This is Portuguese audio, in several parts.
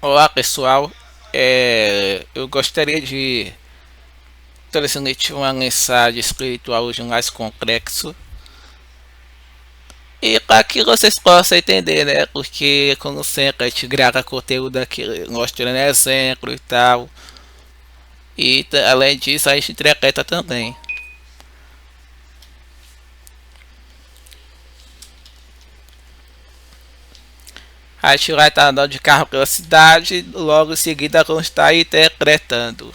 Olá pessoal, eu gostaria de transmitir uma mensagem espiritual hoje mais complexo e para que vocês possam entender, né? Porque como sempre a gente grava conteúdo aqui mostrando exemplo e tal, e além disso a gente interpreta também. A gente vai estar andando de carro pela cidade, logo em seguida vamos estar interpretando.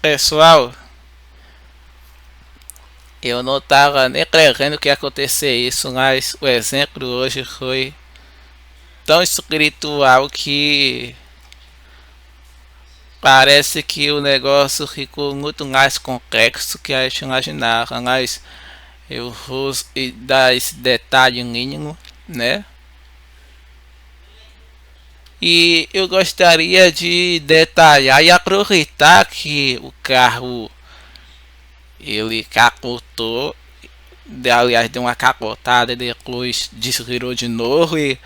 Pessoal, eu não estava nem prevendo que ia acontecer isso, mas o exemplo hoje foi tão espiritual que parece que o negócio ficou muito mais complexo que a gente imaginava, mas eu vou dar esse detalhe mínimo, né? E eu gostaria de detalhar e aproveitar que o carro ele capotou, aliás deu uma capotada e depois desvirou de novo e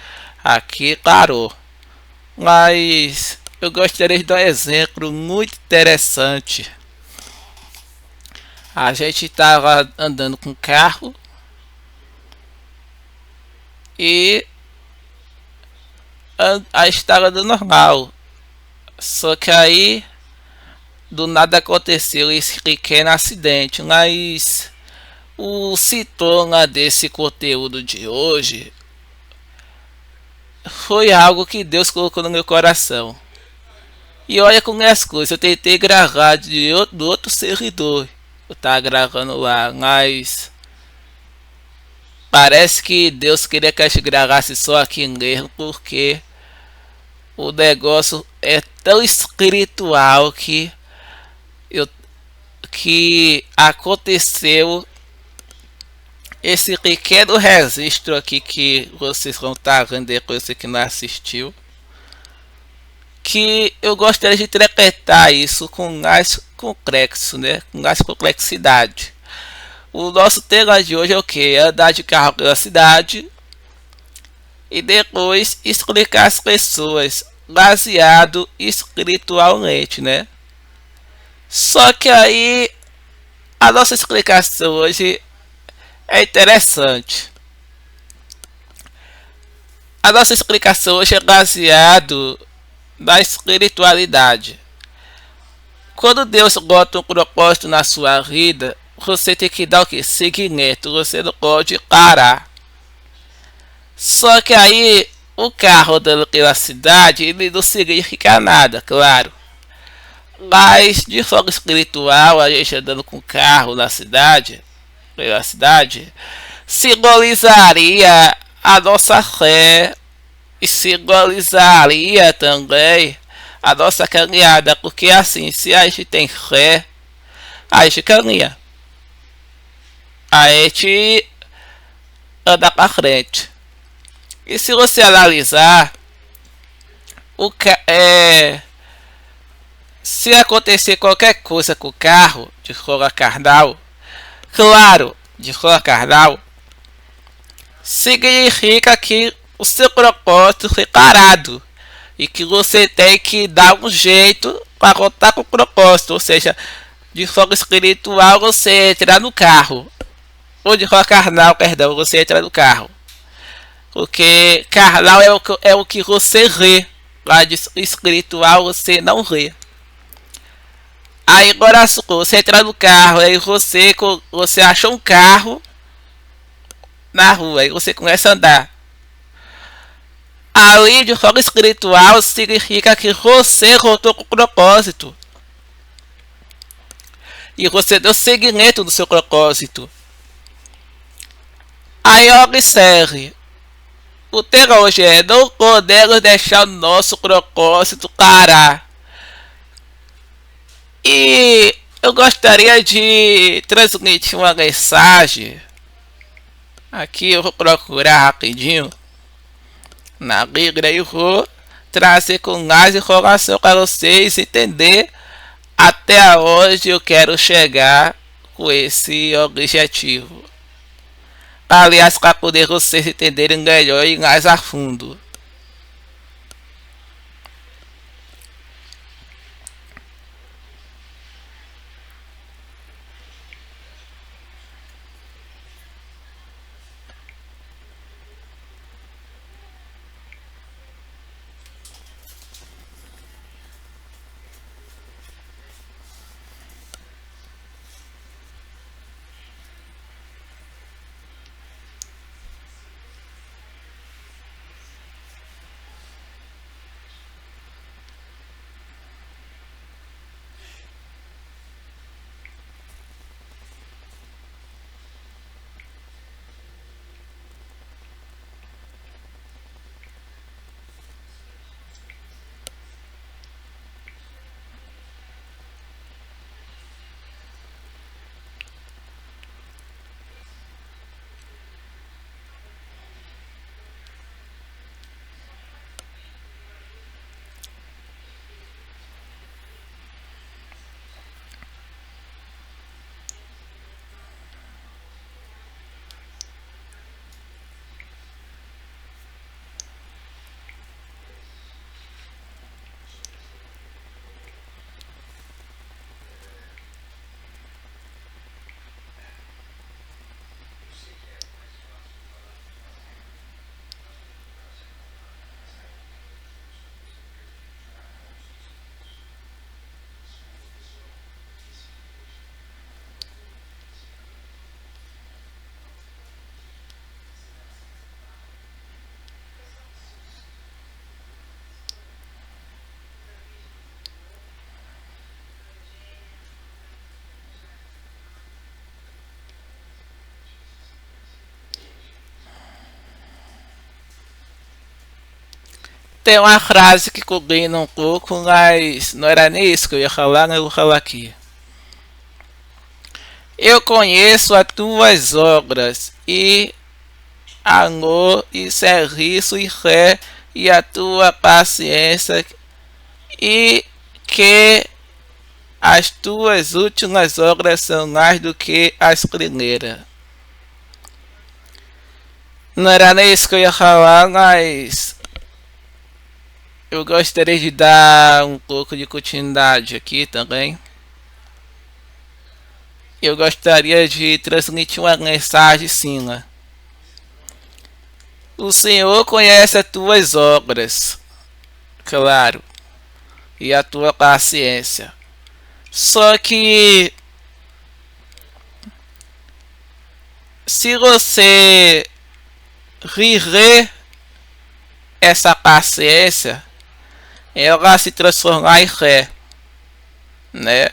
aqui parou. Mas eu gostaria de dar um exemplo muito interessante. A gente estava andando com o carro e a estrada do normal. Só que aí do nada aconteceu esse pequeno acidente. Mas o sintoma desse conteúdo de hoje foi algo que Deus colocou no meu coração. E olha como é as coisas. Eu tentei gravar do outro servidor. Eu tava gravando lá, mas parece que Deus queria que a gente gravasse só aqui mesmo, porque o negócio é tão espiritual eu, que aconteceu esse pequeno registro aqui que vocês vão estar vendo depois, você que não assistiu, que eu gostaria de interpretar isso com mais complexo, né? Com mais complexidade. O nosso tema de hoje é o que? Andar de carro pela cidade e depois explicar as pessoas baseado espiritualmente, né? Só que aí a nossa explicação hoje é interessante. A nossa explicação hoje é baseado na espiritualidade. Quando Deus bota um propósito na sua vida, você tem que dar o que? Seguimento. Você não pode parar. Só que aí o carro andando pela cidade, ele não significa nada, claro. Mas de forma espiritual, a gente andando com carro na cidade, pela cidade, simbolizaria a nossa fé e simbolizaria também a nossa caminhada, porque assim, se a gente tem fé, a gente caminha, a gente anda para frente. E se você analisar, se acontecer qualquer coisa com o carro de forma carnal, claro, de forma carnal, significa que o seu propósito foi parado e que você tem que dar um jeito para voltar com o propósito, ou seja, de forma espiritual você entra no carro, ou de forma carnal, perdão, você entra no carro, porque carnal é o que você vê, lá de espiritual você não vê. Aí agora você entra no carro, aí você acha um carro na rua, aí você começa a andar. Ali de forma espiritual significa que você voltou com o propósito. E você deu seguimento no seu propósito. Aí observe. O tema hoje é: não podemos deixar o nosso propósito parar. E eu gostaria de transmitir uma mensagem. Aqui eu vou procurar rapidinho na Bíblia e vou trazer com mais informação para vocês entender até onde eu quero chegar com esse objetivo. Aliás, para poder vocês entenderem melhor e mais a fundo. Tem uma frase que combina um pouco, mas não era nem isso que eu ia falar, mas eu vou falar aqui. Eu conheço as tuas obras, e amor, e serviço, e fé, e a tua paciência, e que as tuas últimas obras são mais do que as primeiras. Não era nem isso que eu ia falar, mas eu gostaria de dar um pouco de continuidade aqui também. Eu gostaria de transmitir uma mensagem sim, né? O Senhor conhece as tuas obras, claro, e a tua paciência. Só que se você viver essa paciência, ela vai se transformar em fé, né?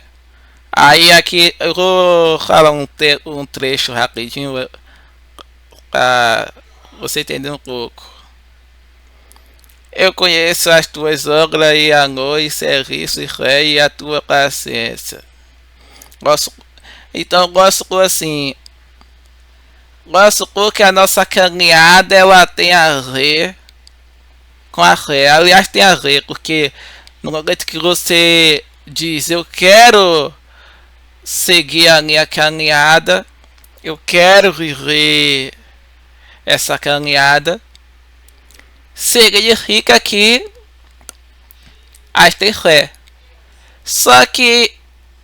Aí aqui eu vou falar um trecho rapidinho, para você entender um pouco. Eu conheço as tuas obras e amor e serviço e fé e a tua paciência. Gosto, então gosto assim, gosto porque a nossa caminhada ela tem a ver com a fé. Aliás, tem a ver porque no momento que você diz eu quero seguir a minha caminhada, eu quero viver essa caminhada, significa que a gente tem fé. Só que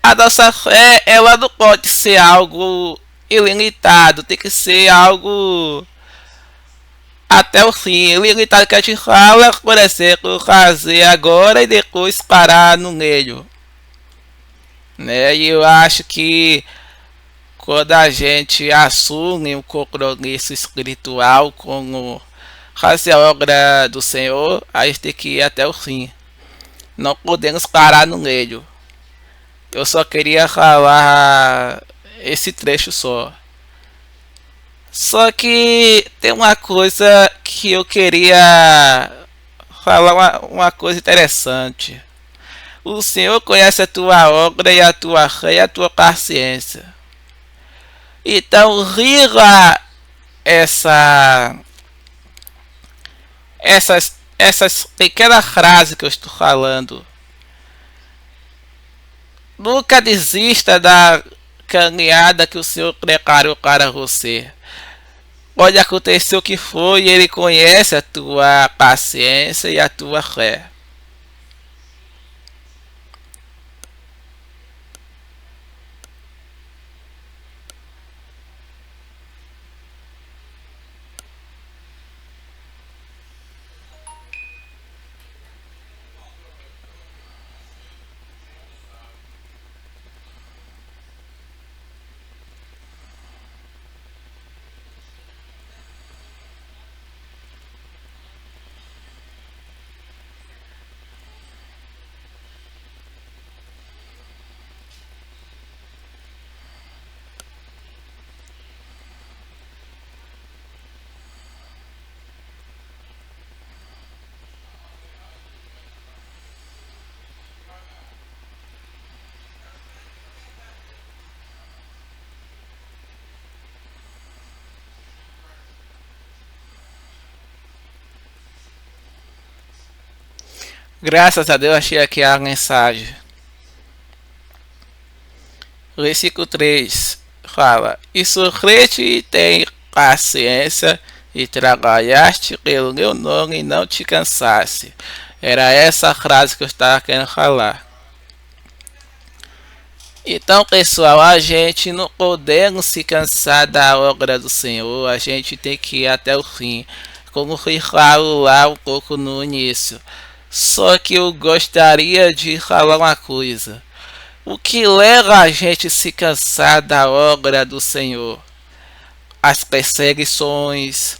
a nossa fé ela não pode ser algo ilimitado, tem que ser algo até o fim. Ilimitado que a gente fala, por exemplo, fazer agora e depois parar no meio, né? E eu acho que quando a gente assume um compromisso espiritual como fazer a obra do Senhor, a gente tem que ir até o fim. Não podemos parar no meio. Eu só queria falar esse trecho só. Só que tem uma coisa que eu queria falar, uma coisa interessante. O Senhor conhece a tua obra e a tua fé e a tua paciência. Então, riga essa, essas pequenas frases que eu estou falando. Nunca desista da caminhada que o Senhor preparou para você. Pode acontecer o que for e Ele conhece a tua paciência e a tua fé. Graças a Deus achei aqui a mensagem. Versículo 3 fala: E sofreste e tem paciência, e trabalhaste pelo meu nome e não te cansaste. Era essa a frase que eu estava querendo falar. Então, pessoal, a gente não podemos se cansar da obra do Senhor, a gente tem que ir até o fim, como foi falado lá um pouco no início. Só que eu gostaria de falar uma coisa. O que leva a gente a se cansar da obra do Senhor? As perseguições,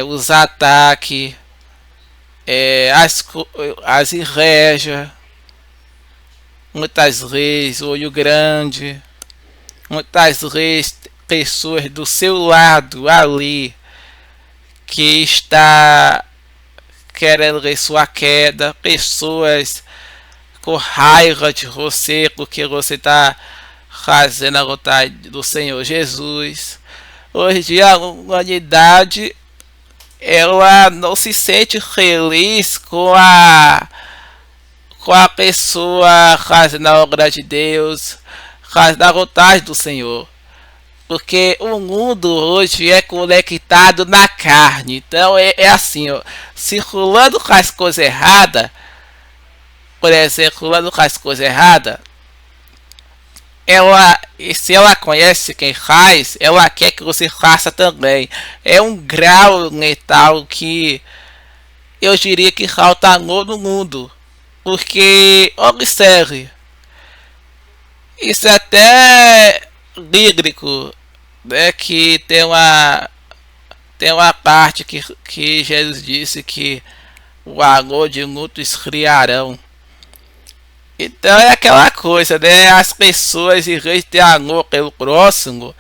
os ataques, as invejas, muitas vezes olho grande, muitas vezes pessoas do seu lado ali que está querendo ver sua queda, pessoas com raiva de você porque você está fazendo a vontade do Senhor Jesus. Hoje em dia a humanidade ela não se sente feliz com a pessoa fazendo a obra de Deus, fazendo a vontade do Senhor. Porque o mundo hoje é conectado na carne. Então é assim, ó, se fulano faz coisa errada, por exemplo, fulano faz coisa errada, se ela conhece quem faz, ela quer que você faça também. É um grau mental que eu diria que falta amor no mundo. Porque, observe, isso é até bíblico, né? Que tem uma parte que Jesus disse que o amor de muitos esfriarão. Então é aquela coisa, né? As pessoas, em vez de ter amor pelo próximo,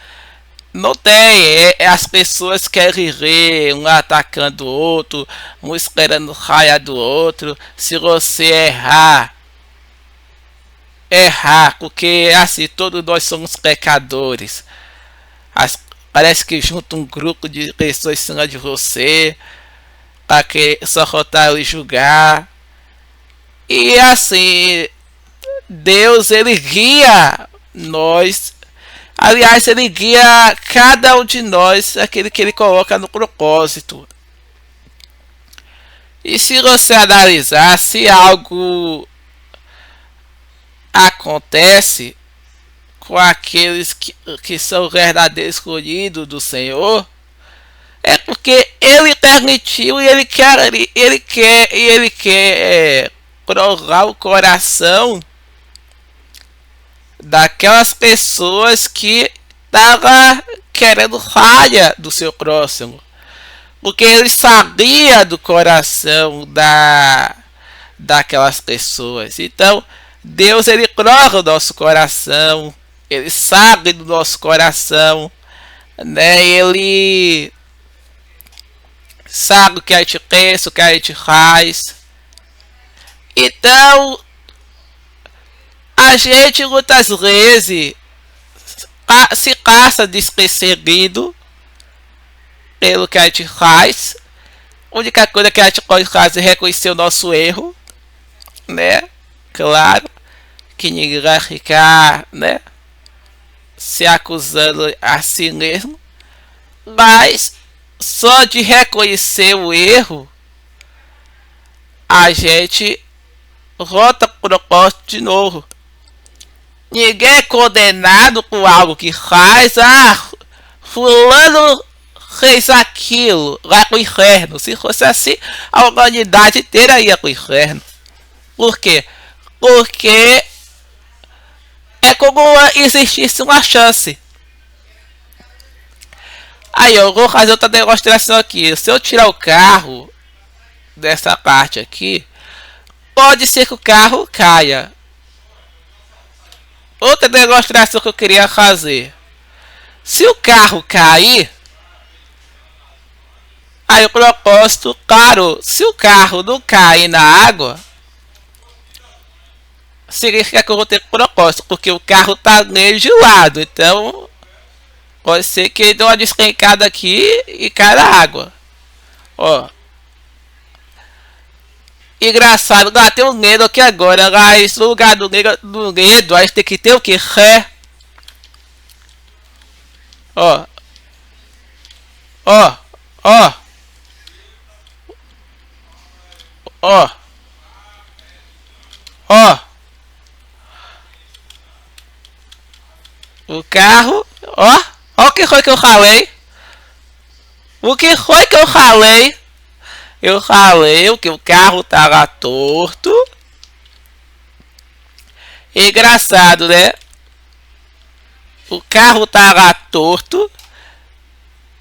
Não tem, as pessoas querem ver um atacando o outro, um esperando raia do outro. Se você errar, porque assim, todos nós somos pecadores. As, parece que junta um grupo de pessoas em cima de você, para que só faltar lhe julgar. E assim, Deus ele guia nós. Aliás, ele guia cada um de nós, aquele que ele coloca no propósito. E se você analisar, se algo acontece com aqueles que são verdadeiros escolhidos do Senhor, é porque ele permitiu e ele quer provar o coração daquelas pessoas que estavam querendo falha do seu próximo, porque ele sabia do coração daquelas pessoas. Então Deus ele prova o nosso coração, ele sabe do nosso coração, né? Ele sabe o que a gente pensa, o que a gente faz. Então a gente muitas vezes se passa despercebido pelo que a gente faz. A única coisa que a gente pode fazer é reconhecer o nosso erro, né? Claro que ninguém vai ficar, né, se acusando a si mesmo, mas só de reconhecer o erro a gente volta pro propósito de novo. Ninguém é condenado por algo que faz. Fulano fez aquilo, vai pro inferno. Se fosse assim, a humanidade inteira ia pro inferno. Por quê? Porque é como existisse uma chance. Aí eu vou fazer outra demonstração aqui. Se eu tirar o carro dessa parte aqui, pode ser que o carro caia. Outra demonstração que eu queria fazer. Se o carro cair, aí o propósito, claro, se o carro não cair na água, significa que eu vou ter propósito, porque o carro tá meio de lado. Então, pode ser que ele dê uma despencada aqui e cai na água. Ó. Engraçado, tem um medo aqui agora, mas no lugar do medo, a gente tem que ter o que? Fé. Ó. Ó. Ó. Ó. Ó. O carro. Ó. Ó o que foi que eu falei. O que foi que eu falei? Eu falei que o carro tava torto. Engraçado, né? O carro tava torto.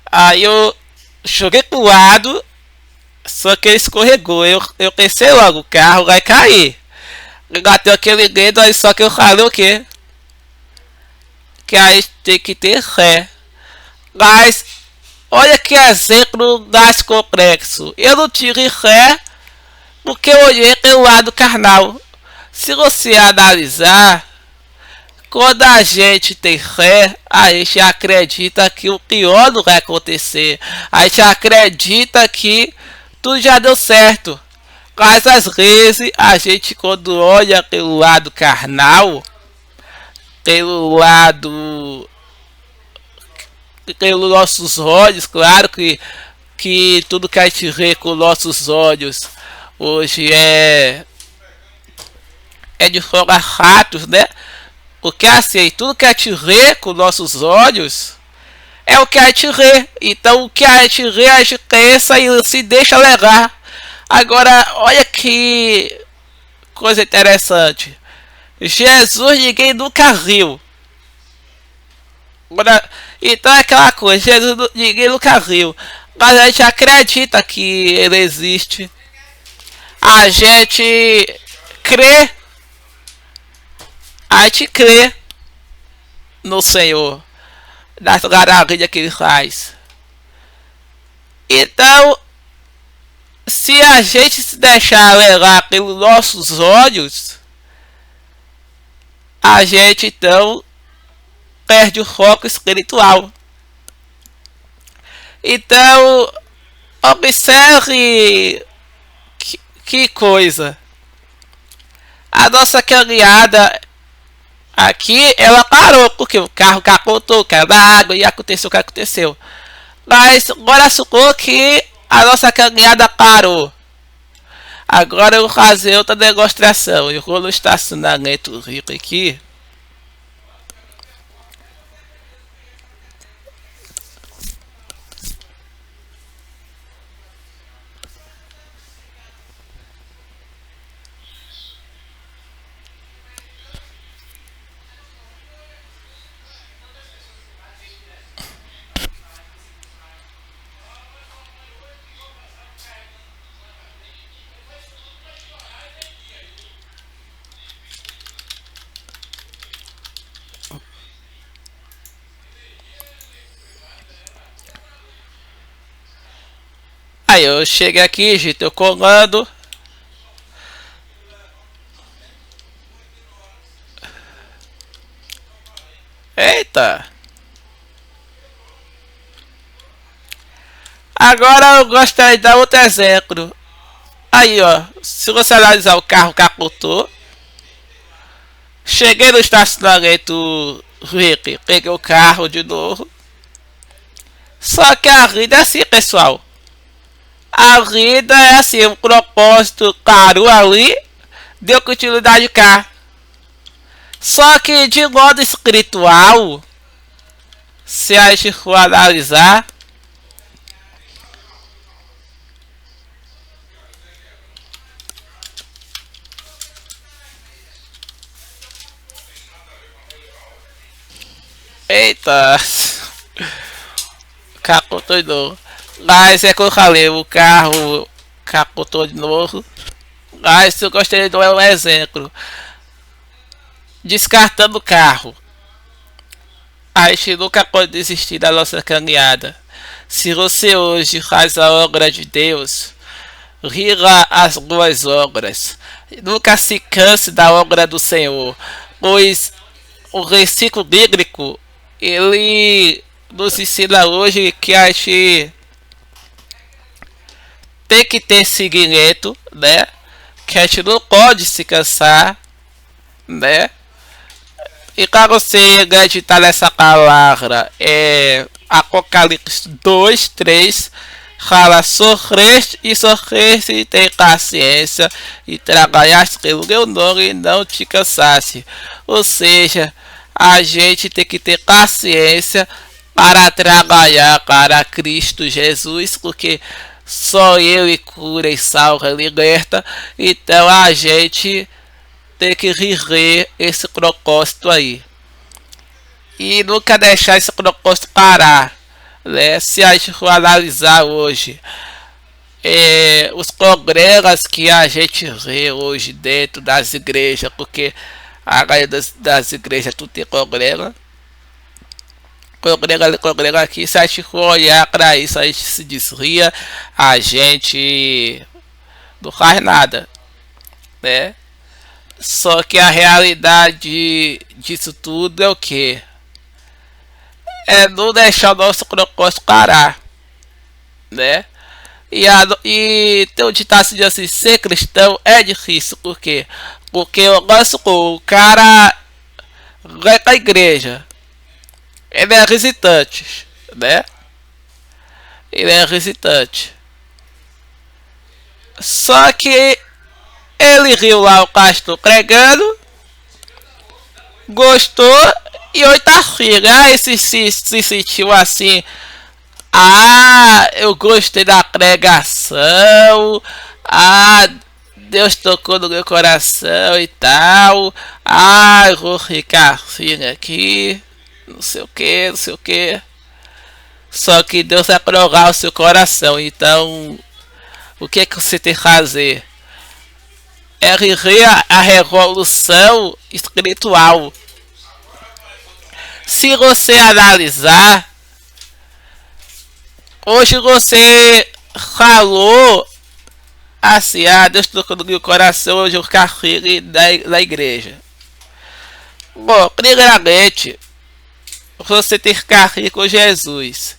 Aí eu joguei pro lado. Só que ele escorregou. Eu pensei logo, o carro vai cair. Bateu aquele dedo aí, só que eu falei o quê? Que aí tem que ter fé. Mas olha que exemplo mais complexo. Eu não tive fé porque eu olhei pelo lado carnal. Se você analisar, quando a gente tem fé, a gente acredita que o pior não vai acontecer. A gente acredita que tudo já deu certo. Mas às vezes a gente, quando olha pelo lado carnal, pelo lado, pelos nossos olhos, claro que tudo que a gente vê com nossos olhos hoje é de forma fatos, né? Porque assim, tudo que a gente vê com nossos olhos é o que a gente vê. Então o que a gente vê, a gente pensa e se deixa levar. Agora, olha que coisa interessante. Jesus ninguém nunca viu. Agora, então é aquela coisa, Jesus ninguém nunca viu. Mas a gente acredita que ele existe. A gente crê. A gente crê no Senhor. das maravilhas que ele faz. Então, se a gente se deixar levar pelos nossos olhos, a gente então perde o foco espiritual. Então, observe que coisa. A nossa caminhada aqui, ela parou, porque o carro capotou, caiu na água e aconteceu o que aconteceu. Mas agora supor que a nossa caminhada parou. Agora eu vou fazer outra demonstração. Eu vou no estacionamento rico aqui. Aí eu chego aqui, gente, eu colando. Eita! Agora eu gostaria de dar outro exemplo. Aí, ó, se você analisar o carro capotou. Cheguei no estacionamento Rick, peguei o carro de novo. Só que a vida é assim, pessoal. A vida é assim, um propósito claro ali, deu continuidade cá. Só que de modo espiritual, se a gente for analisar, eita, capotou de novo. Mas é que eu falei, o carro capotou de novo. Mas eu gostaria de dar um exemplo. Descartando o carro, a gente nunca pode desistir da nossa caminhada. Se você hoje faz a obra de Deus, rira as boas obras. Nunca se canse da obra do Senhor, pois o versículo bíblico ele nos ensina hoje que a gente tem que ter seguimento, né? Que a gente não pode se cansar, né? E para você acreditar nessa palavra, Apocalipse 2:3 fala: sofreste e tem paciência, e trabalhaste pelo meu nome e não te cansaste. Ou seja, a gente tem que ter paciência para trabalhar para Cristo Jesus, porque só Ele cura e salva, liberta. Então a gente tem que viver esse propósito aí. E nunca deixar esse propósito parar. Né? Se a gente for analisar hoje os problemas que a gente vê hoje dentro das igrejas, porque a maioria das igrejas tudo tem problema. Problema aqui, se a gente for olhar para isso, a gente se desria, a gente não faz nada, né? Só que a realidade disso tudo é o que? É não deixar o nosso propósito parar, né? E tem um ditado assim, ser cristão é difícil, por quê? Porque o cara vai pra igreja, ele é visitante, né? Ele é visitante. Só que ele viu lá o pastor pregando, gostou e hoje tá firme. Ah, se sentiu assim. Ah, eu gostei da pregação. Ah, Deus tocou no meu coração e tal. Ah, eu vou ficar firme aqui. Não sei o que, não sei o que. Só que Deus vai provar o seu coração. Então, o que é que você tem que fazer? É viver a revolução espiritual. Se você analisar, hoje você falou assim, Deus tocou no meu coração, hoje eu carreguei da igreja. Bom, primeiramente, você tem que carregar com Jesus.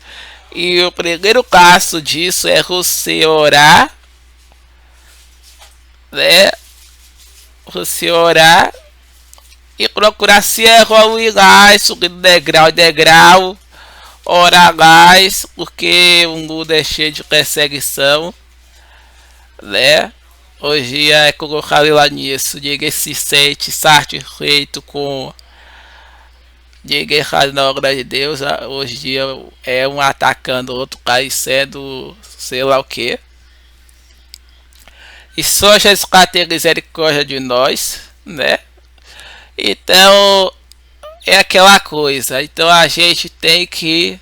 E o primeiro passo disso é você orar, né? Você orar e procurar se evoluir, subindo degrau em degrau, orar mais, porque o mundo é cheio de perseguição, né? Hoje é como eu falei lá nisso, ninguém se sente satisfeito com ninguém faz na obra de Deus. Hoje em dia é um atacando o outro, parecendo sei lá o que. E só Jesus tem misericórdia de nós, né? Então é aquela coisa. Então a gente tem que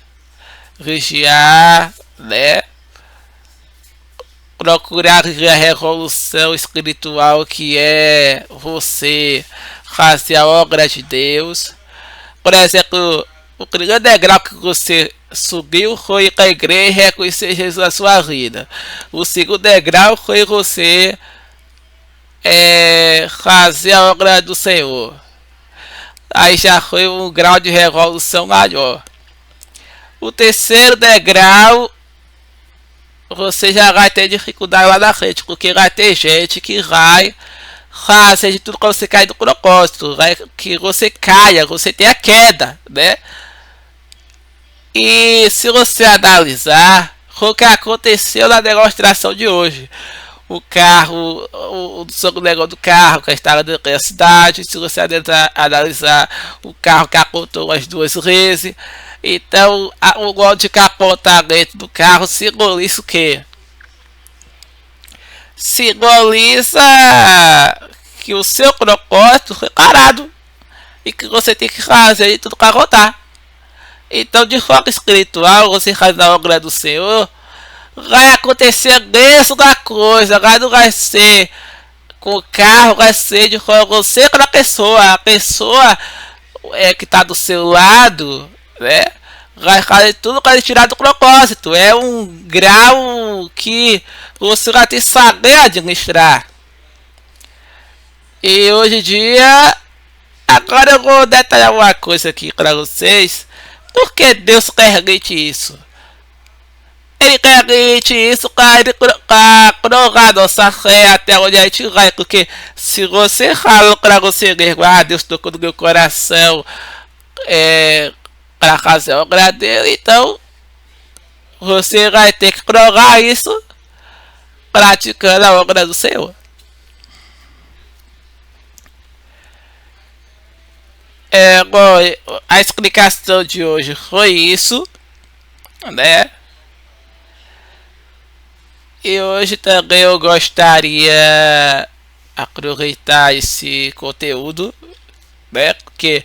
vigiar, né? Procurar a revolução espiritual, que é você fazer a obra de Deus. Por exemplo, o primeiro degrau que você subiu foi a igreja e reconhecer Jesus na sua vida. O segundo degrau foi você fazer a obra do Senhor. Aí já foi um grau de revolução maior. O terceiro degrau, você já vai ter dificuldade lá na frente, porque vai ter gente que vai fazer de tudo para você cair do propósito, vai que você caia, você tenha queda, né? E se você analisar o que aconteceu na demonstração de hoje, o carro, sobre o negócio do carro que estava dentro da cidade, se você analisar o carro capotou as duas vezes, então o modo de capotamento do carro simboliza o quê? Simboliza que o seu propósito foi parado e que você tem que fazer tudo para rodar. Então, de forma espiritual, você faz na obra do Senhor, vai acontecer a mesma coisa, não vai ser com o carro, vai ser de forma você com a pessoa que está do seu lado, né? Vai fazer tudo para tirar do propósito. É um grau que você vai ter que saber administrar. E hoje em dia, agora eu vou detalhar uma coisa aqui para vocês. Por que Deus permite isso? Ele permite isso para provar nossa fé até onde a gente vai. Porque se você falou para você mesmo, Deus tocou no meu coração para fazer a obra dele, então você vai ter que provar isso praticando a obra do Senhor. Bom, a explicação de hoje foi isso, né? E hoje também eu gostaria aproveitar esse conteúdo, né? Porque